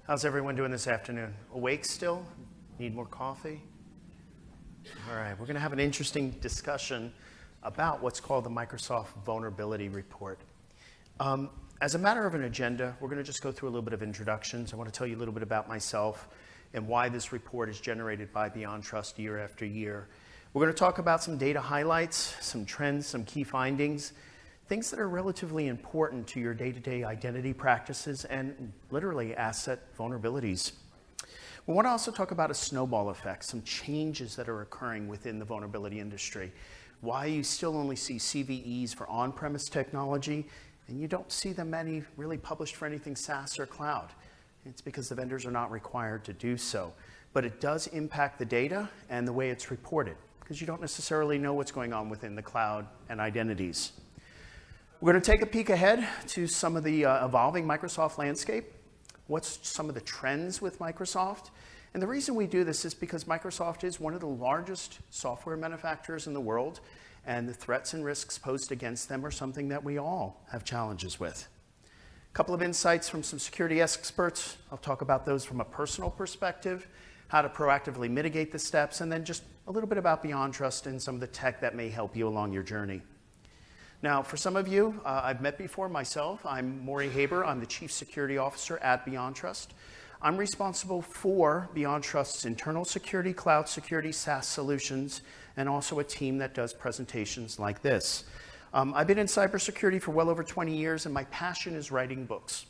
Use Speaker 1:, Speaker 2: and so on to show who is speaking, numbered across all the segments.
Speaker 1: How's everyone doing this afternoon? Awake still? Need more coffee? All right, we're going to have an interesting discussion about what's called the Microsoft Vulnerability Report. As a matter of an agenda, we're going to just go through a little bit of introductions. I want to tell you a little bit about myself and why this report is generated by BeyondTrust year after year. We're going to talk about some data highlights, some trends, some key findings, things that are relatively important to your day-to-day identity practices and literally asset vulnerabilities. We want to also talk about a snowball effect, some changes that are occurring within the vulnerability industry. Why you still only see CVEs for on-premise technology and you don't see them any really published for anything SaaS or cloud. It's because the vendors are not required to do so. But it does impact the data and the way it's reported because you don't necessarily know what's going on within the cloud and identities. We're going to take a peek ahead to some of the evolving Microsoft landscape. What's some of the trends with Microsoft? And the reason we do this is because Microsoft is one of the largest software manufacturers in the world, and the threats and risks posed against them are something that we all have challenges with. A couple of insights from some security experts. I'll talk about those from a personal perspective, how to proactively mitigate the steps, and then just a little bit about BeyondTrust and some of the tech that may help you along your journey. Now, for some of you, I've met before myself. I'm Morey Haber. I'm the Chief Security Officer at BeyondTrust. I'm responsible for BeyondTrust's internal security, cloud security, SaaS solutions, and also a team that does presentations like this. I've been in cybersecurity for well over 20 years, and my passion is writing books.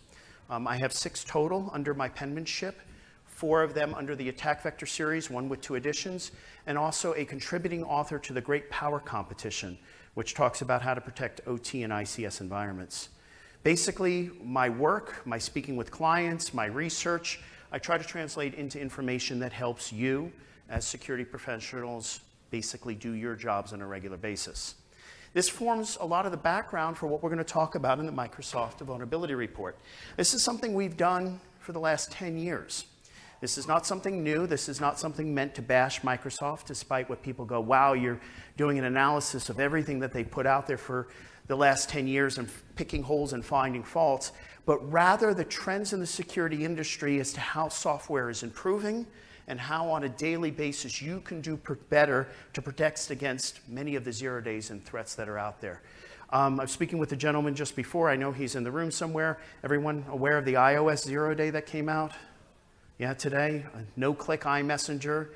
Speaker 1: I have 6 total under my penmanship, 4 of them under the Attack Vector series, 1 with 2 editions, and also a contributing author to the Great Power Competition, which talks about how to protect OT and ICS environments. Basically, my work, my speaking with clients, my research, I try to translate into information that helps you as security professionals basically do your jobs on a regular basis. This forms a lot of the background for what we're going to talk about in the Microsoft Vulnerability Report. This is something we've done for the last 10 years. This is not something new. This is not something meant to bash Microsoft, despite what people go, wow, you're doing an analysis of everything that they put out there for the last 10 years and picking holes and finding faults, but rather the trends in the security industry as to how software is improving and how on a daily basis you can do better to protect against many of the 0 days and threats that are out there. I was speaking with a gentleman just before. I know he's in the room somewhere. Everyone aware of the iOS 0 day that came out? Yeah, today, no-click iMessenger.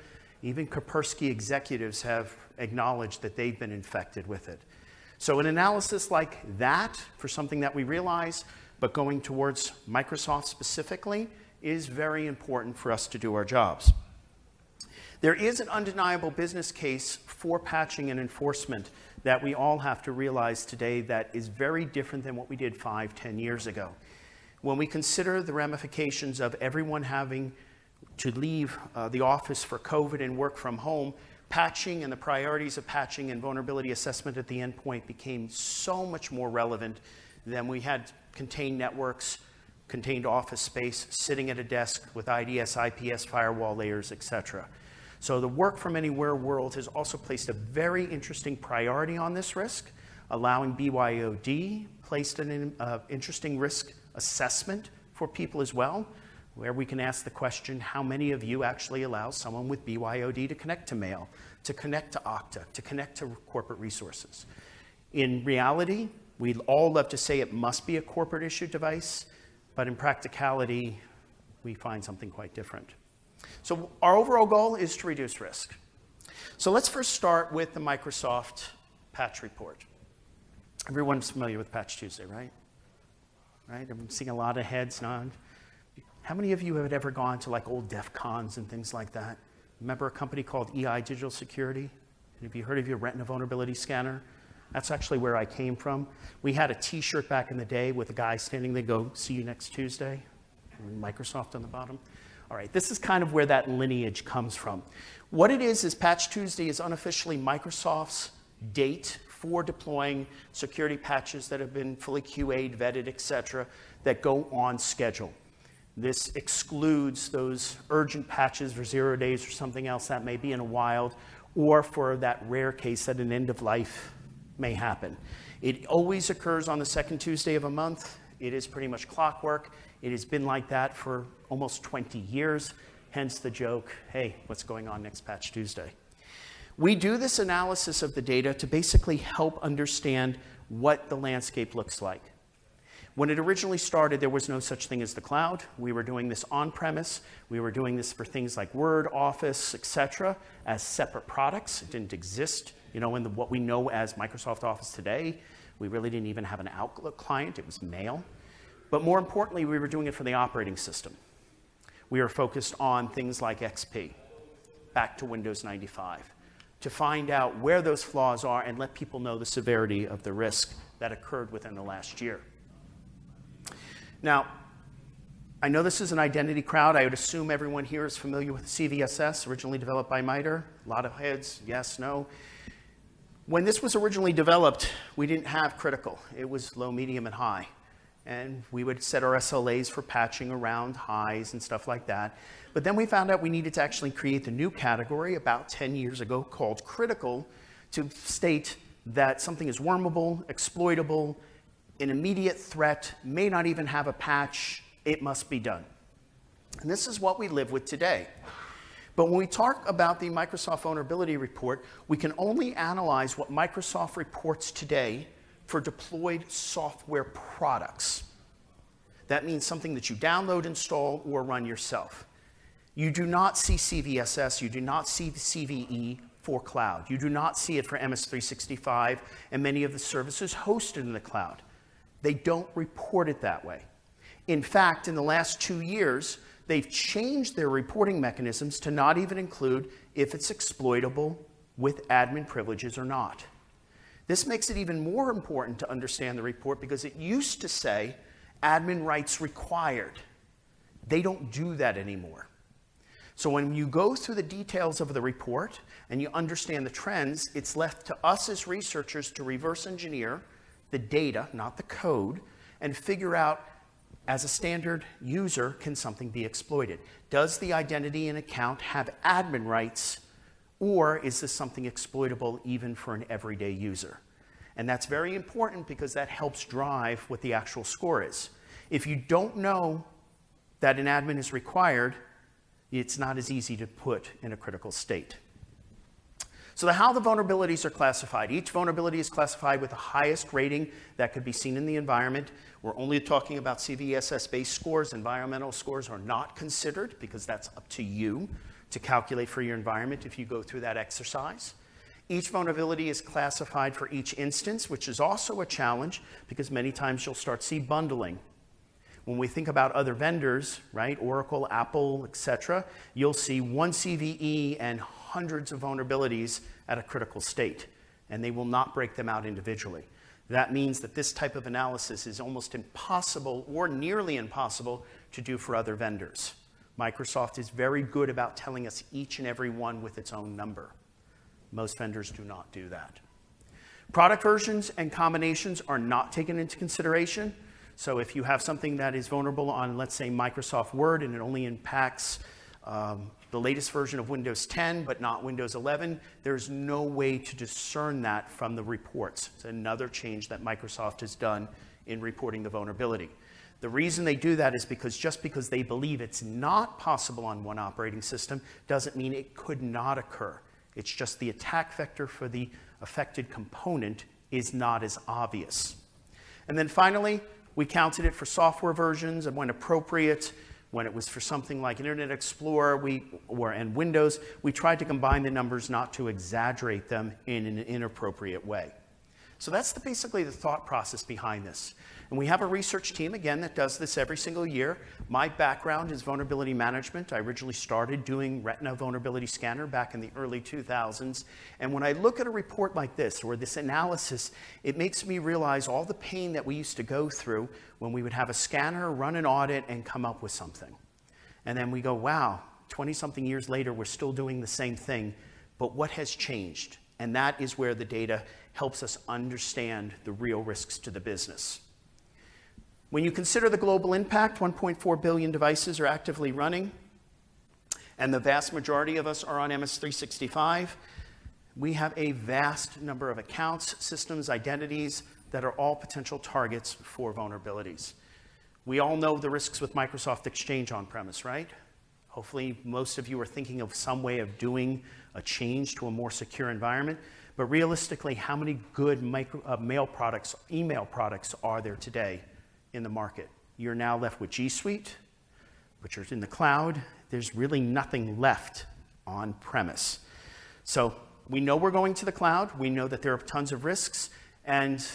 Speaker 1: Even Kaspersky executives have acknowledged that they've been infected with it. So an analysis like that for something that we realize, but going towards Microsoft specifically, is very important for us to do our jobs. There is an undeniable business case for patching and enforcement that we all have to realize today that is very different than what we did 5-10 years ago. When we consider the ramifications of everyone having to leave the office for COVID and work from home, patching and the priorities of patching and vulnerability assessment at the endpoint became so much more relevant than we had contained networks, contained office space, sitting at a desk with IDS, IPS, firewall layers, etc. So the work from anywhere world has also placed a very interesting priority on this risk, allowing BYOD placed an interesting risk assessment for people as well, where we can ask the question, how many of you actually allow someone with BYOD to connect to mail, to connect to Okta, to connect to corporate resources? In reality, we'd all love to say it must be a corporate issued device, but in practicality, we find something quite different. So our overall goal is to reduce risk. So let's first start with the Microsoft patch report. Everyone's familiar with Patch Tuesday, right? Right? I'm seeing a lot of heads nod. How many of you have ever gone to like old DEF CONs and things like that? Remember a company called EI Digital Security? Have you heard of your Retina Vulnerability Scanner? That's actually where I came from. We had a t-shirt back in the day with a guy standing there, go, see you next Tuesday, and Microsoft on the bottom. All right, this is kind of where that lineage comes from. What it is Patch Tuesday is unofficially Microsoft's date for deploying security patches that have been fully QA'd, vetted, etc., that go on schedule. This excludes those urgent patches for 0 days or something else that may be in a wild, or for that rare case that an end of life may happen. It always occurs on the second Tuesday of a month. It is pretty much clockwork. It has been like that for almost 20 years, hence the joke, hey, what's going on next Patch Tuesday? We do this analysis of the data to basically help understand what the landscape looks like. When it originally started, there was no such thing as the cloud. We were doing this on-premise. We were doing this for things like Word, Office, etc., as separate products. It didn't exist, in what we know as Microsoft Office today. We really didn't even have an Outlook client. It was mail. But more importantly, we were doing it for the operating system. We were focused on things like XP, back to Windows 95, to find out where those flaws are and let people know the severity of the risk that occurred within the last year. Now, I know this is an identity crowd. I would assume everyone here is familiar with CVSS, originally developed by MITRE. A lot of heads, yes, no. When this was originally developed, we didn't have critical. It was low, medium, and high. And we would set our SLAs for patching around highs and stuff like that. But then we found out we needed to actually create the new category about 10 years ago called critical to state that something is wormable, exploitable, an immediate threat, may not even have a patch, it must be done. And this is what we live with today. But when we talk about the Microsoft Vulnerability Report, we can only analyze what Microsoft reports today for deployed software products. That means something that you download, install, or run yourself. You do not see CVSS, you do not see the CVE for cloud. You do not see it for MS365 and many of the services hosted in the cloud. They don't report it that way. In fact, in the last 2 years, they've changed their reporting mechanisms to not even include if it's exploitable with admin privileges or not. This makes it even more important to understand the report because it used to say admin rights required. They don't do that anymore. So when you go through the details of the report and you understand the trends, it's left to us as researchers to reverse engineer the data, not the code, and figure out, as a standard user, can something be exploited? Does the identity and account have admin rights, or is this something exploitable even for an everyday user? And that's very important because that helps drive what the actual score is. If you don't know that an admin is required, it's not as easy to put in a critical state. So how the vulnerabilities are classified. Each vulnerability is classified with the highest rating that could be seen in the environment. We're only talking about CVSS-based scores. Environmental scores are not considered because that's up to you to calculate for your environment if you go through that exercise. Each vulnerability is classified for each instance, which is also a challenge because many times you'll start to see bundling. When we think about other vendors, right, Oracle, Apple, etc., you'll see one CVE and hundreds of vulnerabilities at a critical state, and they will not break them out individually. That means that this type of analysis is almost impossible or nearly impossible to do for other vendors. Microsoft is very good about telling us each and every one with its own number. Most vendors do not do that. Product versions and combinations are not taken into consideration. So if you have something that is vulnerable on, let's say, Microsoft Word, and it only impacts the latest version of Windows 10, but not Windows 11, there's no way to discern that from the reports. It's another change that Microsoft has done in reporting the vulnerability. The reason they do that is because just because they believe it's not possible on one operating system doesn't mean it could not occur. It's just the attack vector for the affected component is not as obvious. And then finally, we counted it for software versions and when appropriate. When it was for something like Internet Explorer and Windows, we tried to combine the numbers not to exaggerate them in an inappropriate way. So that's basically the thought process behind this. And we have a research team, again, that does this every single year. My background is vulnerability management. I originally started doing Retina Vulnerability Scanner back in the early 2000s. And when I look at a report like this, or this analysis, it makes me realize all the pain that we used to go through when we would have a scanner, run an audit, and come up with something. And then we go, wow, 20-something years later, we're still doing the same thing, but what has changed? And that is where the data helps us understand the real risks to the business. When you consider the global impact, 1.4 billion devices are actively running, and the vast majority of us are on MS365. We have a vast number of accounts, systems, identities that are all potential targets for vulnerabilities. We all know the risks with Microsoft Exchange on-premise, right? Hopefully, most of you are thinking of some way of doing a change to a more secure environment. But realistically, how many good email products are there today in the market? You're now left with G Suite, which are in the cloud. There's really nothing left on-premise. So we know we're going to the cloud. We know that there are tons of risks. And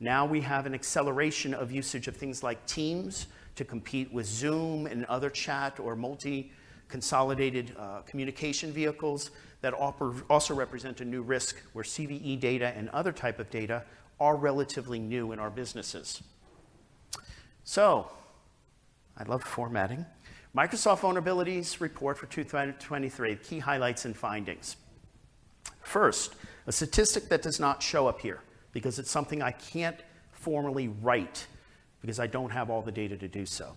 Speaker 1: now we have an acceleration of usage of things like Teams to compete with Zoom and other chat or multi-consolidated communication vehicles that also represent a new risk where CVE data and other type of data are relatively new in our businesses. So, I love formatting. Microsoft Vulnerabilities Report for 2023, key highlights and findings. First, a statistic that does not show up here because it's something I can't formally write because I don't have all the data to do so.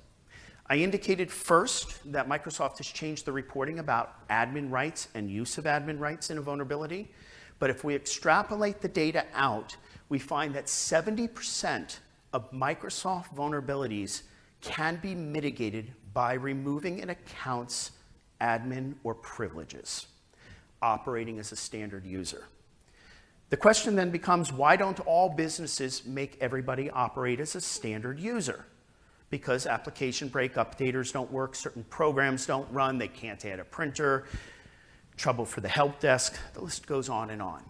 Speaker 1: I indicated first that Microsoft has changed the reporting about admin rights and use of admin rights in a vulnerability. But if we extrapolate the data out, we find that 70% of Microsoft vulnerabilities can be mitigated by removing an account's admin or privileges, operating as a standard user. The question then becomes, why don't all businesses make everybody operate as a standard user? Because application break updaters don't work, certain programs don't run, they can't add a printer, trouble for the help desk, the list goes on and on.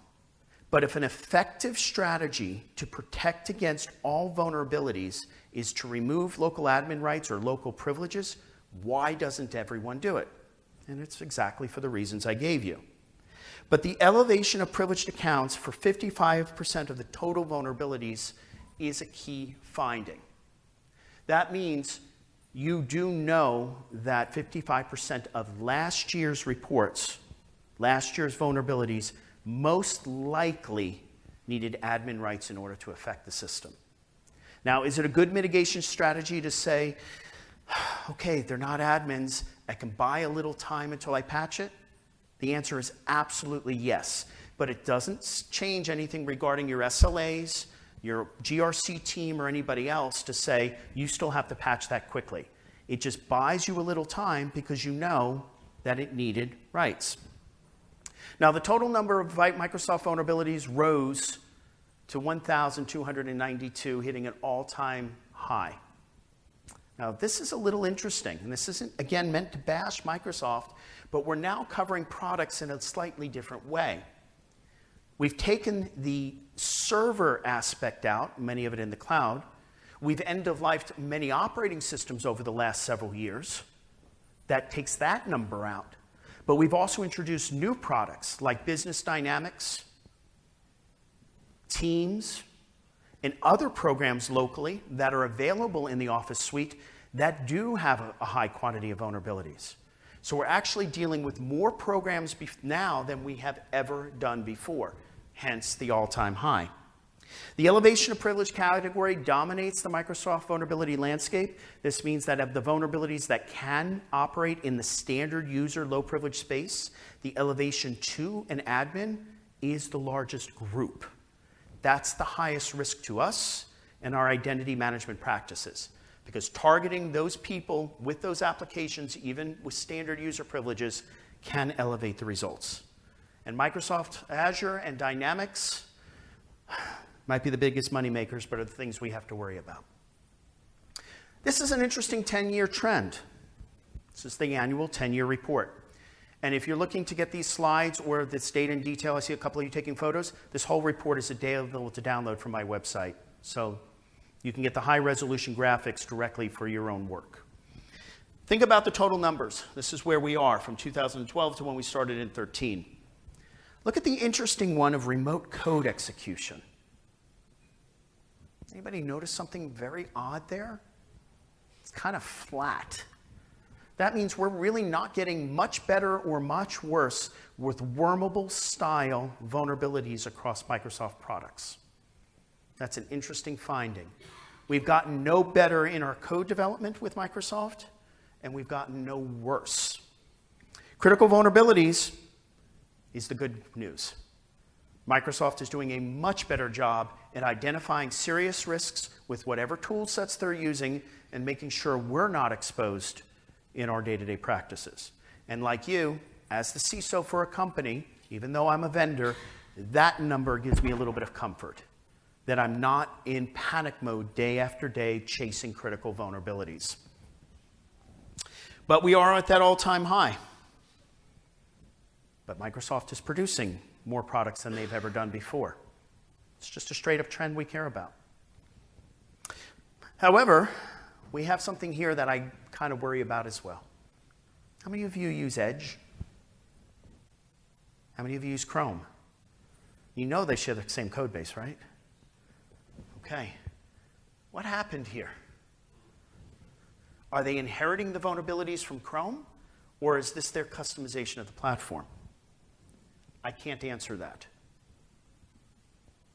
Speaker 1: But if an effective strategy to protect against all vulnerabilities is to remove local admin rights or local privileges, why doesn't everyone do it? And it's exactly for the reasons I gave you. But the elevation of privileged accounts for 55% of the total vulnerabilities is a key finding. That means you do know that 55% of last year's reports, last year's vulnerabilities, most likely needed admin rights in order to affect the system. Now, is it a good mitigation strategy to say, okay, they're not admins, I can buy a little time until I patch it? The answer is absolutely yes, but it doesn't change anything regarding your SLAs, your GRC team, or anybody else to say you still have to patch that quickly. It just buys you a little time because you know that it needed rights. Now, the total number of Microsoft vulnerabilities rose to 1,292, hitting an all-time high. Now, this is a little interesting, and this isn't, again, meant to bash Microsoft, but we're now covering products in a slightly different way. We've taken the server aspect out, many of it in the cloud. We've end-of-lifed many operating systems over the last several years. That takes that number out. But we've also introduced new products like Business Dynamics, Teams, and other programs locally that are available in the Office suite that do have a high quantity of vulnerabilities. So we're actually dealing with more programs now than we have ever done before, hence the all-time high. The elevation of privilege category dominates the Microsoft vulnerability landscape. This means that of the vulnerabilities that can operate in the standard user low privilege space, the elevation to an admin is the largest group. That's the highest risk to us and our identity management practices, because targeting those people with those applications, even with standard user privileges, can elevate the results. And Microsoft Azure and Dynamics might be the biggest money makers, but are the things we have to worry about. This is an interesting 10-year trend. This is the annual 10-year report. And if you're looking to get these slides or this data in detail, I see a couple of you taking photos, this whole report is available to download from my website. So you can get the high-resolution graphics directly for your own work. Think about the total numbers. This is where we are from 2012 to when we started in 2013. Look at the interesting one of remote code execution. Anybody notice something very odd there? It's kind of flat. That means we're really not getting much better or much worse with wormable style vulnerabilities across Microsoft products. That's an interesting finding. We've gotten no better in our code development with Microsoft, and we've gotten no worse. Critical vulnerabilities is the good news. Microsoft is doing a much better job at identifying serious risks with whatever tool sets they're using and making sure we're not exposed in our day-to-day practices. And like you, as the CISO for a company, even though I'm a vendor, that number gives me a little bit of comfort that I'm not in panic mode day after day chasing critical vulnerabilities. But we are at that all-time high. But Microsoft is producing more products than they've ever done before. It's just a straight-up trend we care about. However, we have something here that I kind of worry about as well. How many of you use Edge? How many of you use Chrome? You know they share the same code base, right? Okay. What happened here? Are they inheriting the vulnerabilities from Chrome, or is this their customization of the platform? I can't answer that.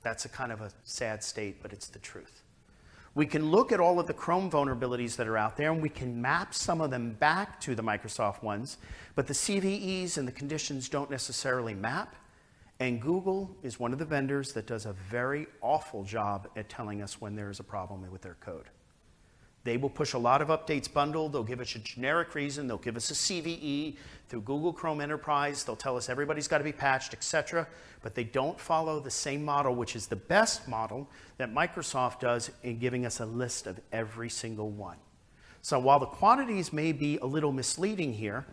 Speaker 1: That's a kind of a sad state, but it's the truth. We can look at all of the Chrome vulnerabilities that are out there, and we can map some of them back to the Microsoft ones, but the CVEs and the conditions don't necessarily map, and Google is one of the vendors that does a very awful job at telling us when there is a problem with their code. They will push a lot of updates bundled. They'll give us a generic reason. They'll give us a CVE through Google Chrome Enterprise. They'll tell us everybody's got to be patched, etc. But they don't follow the same model, which is the best model that Microsoft does in giving us a list of every single one. So while the quantities may be a little misleading here,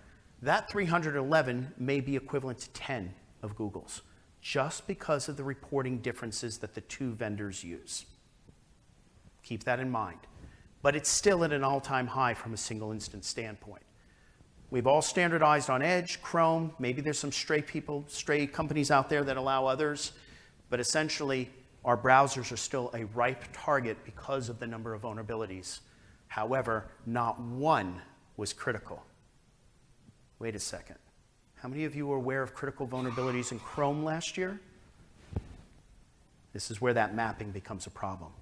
Speaker 1: that 311 may be equivalent to 10 of Google's, just because of the reporting differences that the two vendors use. Keep that in mind. But it's still at an all-time high from a single instance standpoint. We've all standardized on Edge, Chrome. Maybe there's some stray companies out there that allow others. But essentially, our browsers are still a ripe target because of the number of vulnerabilities. However, not one was critical. Wait a second. How many of you were aware of critical vulnerabilities in Chrome last year? This is where that mapping becomes a problem.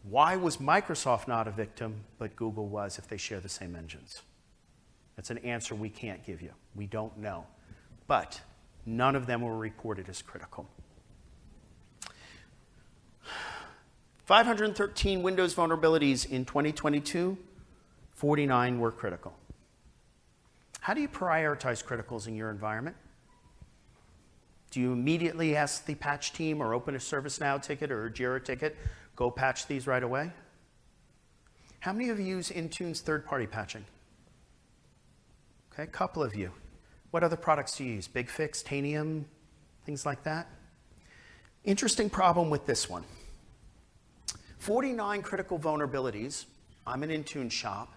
Speaker 1: Why was Microsoft not a victim, but Google was if they share the same engines? That's an answer we can't give you. We don't know. But none of them were reported as critical. 513 Windows vulnerabilities in 2022, 49 were critical. How do you prioritize criticals in your environment? Do you immediately ask the patch team or open a ServiceNow ticket or a Jira ticket, go patch these right away? How many of you use Intune's third-party patching? Okay, a couple of you. What other products do you use? BigFix, Tanium, things like that? Interesting problem with this one. 49 critical vulnerabilities. I'm an Intune shop.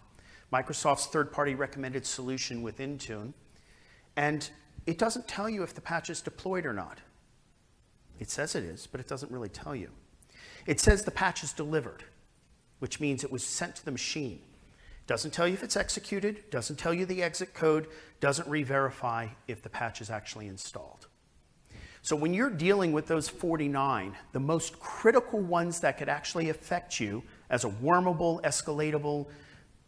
Speaker 1: Microsoft's third-party recommended solution with Intune. And it doesn't tell you if the patch is deployed or not. It says it is, but it doesn't really tell you. It says the patch is delivered, which means it was sent to the machine. Doesn't tell you if it's executed, doesn't tell you the exit code, doesn't re-verify if the patch is actually installed. So when you're dealing with those 49, the most critical ones that could actually affect you as a wormable, escalatable,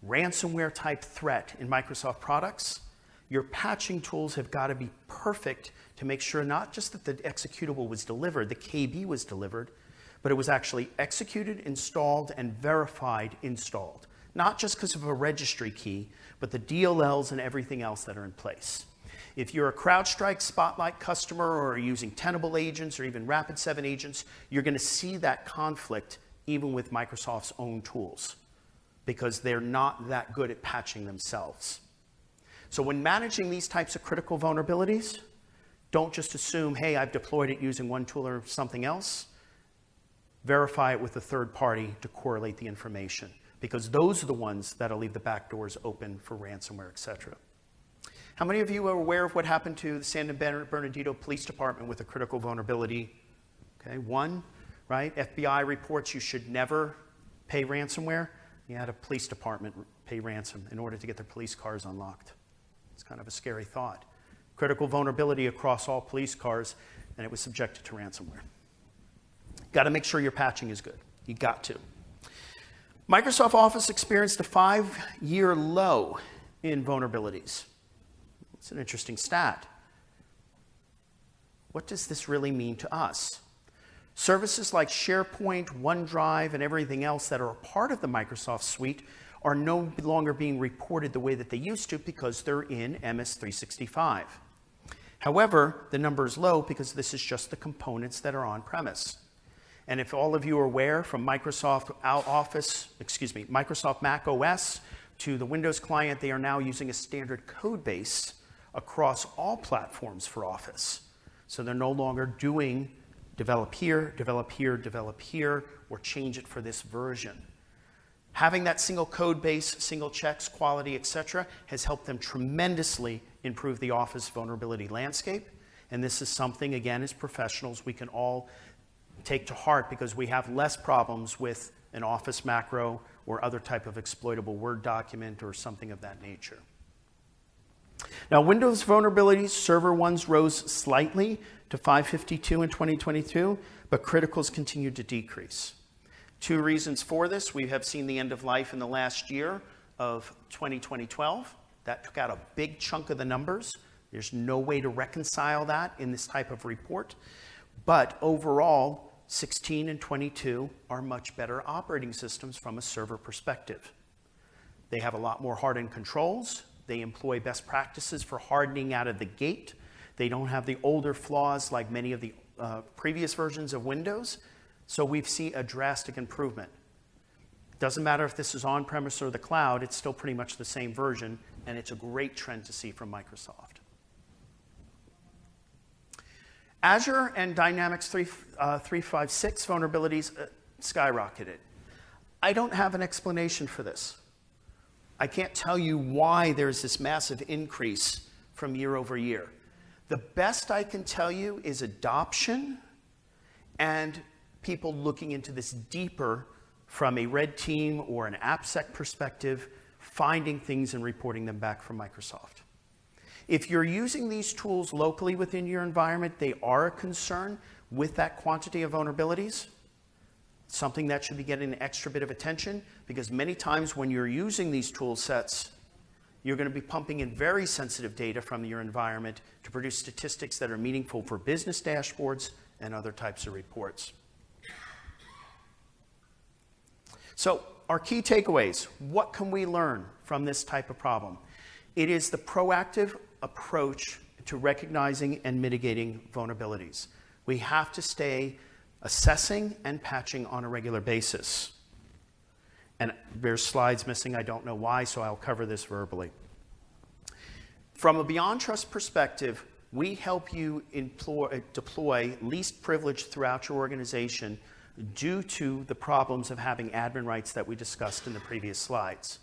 Speaker 1: ransomware type threat in Microsoft products, your patching tools have got to be perfect to make sure not just that the executable was delivered, the KB was delivered, but it was actually executed, installed, and verified installed. Not just because of a registry key, but the DLLs and everything else that are in place. If you're a CrowdStrike Spotlight customer or are using Tenable agents or even Rapid7 agents, you're going to see that conflict even with Microsoft's own tools because they're not that good at patching themselves. So when managing these types of critical vulnerabilities, don't just assume, hey, I've deployed it using one tool or something else. Verify it with a third party to correlate the information, because those are the ones that'll leave the back doors open for ransomware, etc. How many of you are aware of what happened to the San Bernardino Police Department with a critical vulnerability? Okay, one, right? FBI reports you should never pay ransomware. You had a police department pay ransom in order to get their police cars unlocked. It's kind of a scary thought. Critical vulnerability across all police cars, and it was subjected to ransomware. Got to make sure your patching is good. You got to. Microsoft Office experienced a 5-year low in vulnerabilities. It's an interesting stat. what does this really mean to us? Services like SharePoint, OneDrive, and everything else that are a part of the Microsoft suite are no longer being reported the way that they used to because they're in MS365. However, the number is low because this is just the components that are on premise. And if all of you are aware, from Microsoft Mac OS to the Windows client, they are now using a standard code base across all platforms for Office. So they're no longer doing develop here, develop here, develop here, or change it for this version. Having that single code base, single checks, quality, etc., has helped them tremendously improve the Office vulnerability landscape. And this is something, again, as professionals, we can all take to heart because we have less problems with an Office macro or other type of exploitable Word document or something of that nature. Now, Windows vulnerabilities, server ones rose slightly to 552 in 2022, but criticals continued to decrease. Two reasons for this. We have seen the end of life in the last year of 2012. That took out a big chunk of the numbers. There's no way to reconcile that in this type of report. But overall, 16 and 22 are much better operating systems from a server perspective. They have a lot more hardened controls. They employ best practices for hardening out of the gate. They don't have the older flaws like many of the previous versions of Windows. So we've seen a drastic improvement. Doesn't matter if this is on-premise or the cloud, it's still pretty much the same version, and it's a great trend to see from Microsoft. Azure and Dynamics 365 vulnerabilities skyrocketed. I don't have an explanation for this. I can't tell you why there's this massive increase from year over year. The best I can tell you is adoption and people looking into this deeper from a red team or an AppSec perspective, finding things and reporting them back from Microsoft. If you're using these tools locally within your environment, they are a concern with that quantity of vulnerabilities. Something that should be getting an extra bit of attention because many times when you're using these tool sets, you're going to be pumping in very sensitive data from your environment to produce statistics that are meaningful for business dashboards and other types of reports. So our key takeaways, what can we learn from this type of problem? It is the proactive approach to recognizing and mitigating vulnerabilities. We have to stay assessing and patching on a regular basis. And there's slides missing, I don't know why, so I'll cover this verbally. From a BeyondTrust perspective, we help you deploy least privilege throughout your organization due to the problems of having admin rights that we discussed in the previous slides.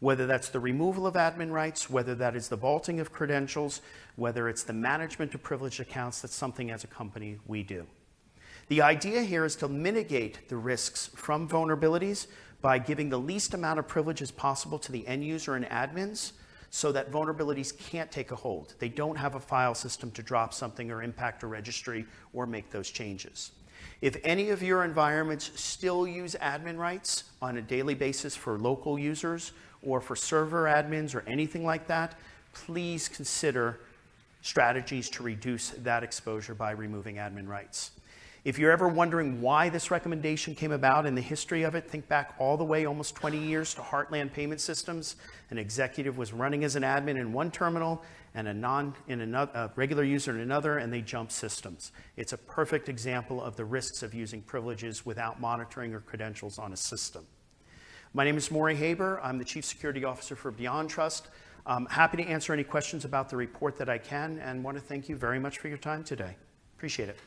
Speaker 1: Whether that's the removal of admin rights, whether that is the vaulting of credentials, whether it's the management of privileged accounts, that's something as a company we do. The idea here is to mitigate the risks from vulnerabilities by giving the least amount of privileges possible to the end user and admins so that vulnerabilities can't take a hold. They don't have a file system to drop something or impact a registry or make those changes. If any of your environments still use admin rights on a daily basis for local users or for server admins or anything like that, please consider strategies to reduce that exposure by removing admin rights. If you're ever wondering why this recommendation came about and the history of it, think back all the way almost 20 years to Heartland Payment Systems. An executive was running as an admin in one terminal and a regular user in another, and they jumped systems. It's a perfect example of the risks of using privileges without monitoring or credentials on a system. My name is Morey Haber. I'm the Chief Security Officer for BeyondTrust. I'm happy to answer any questions about the report that I can, and want to thank you very much for your time today. Appreciate it.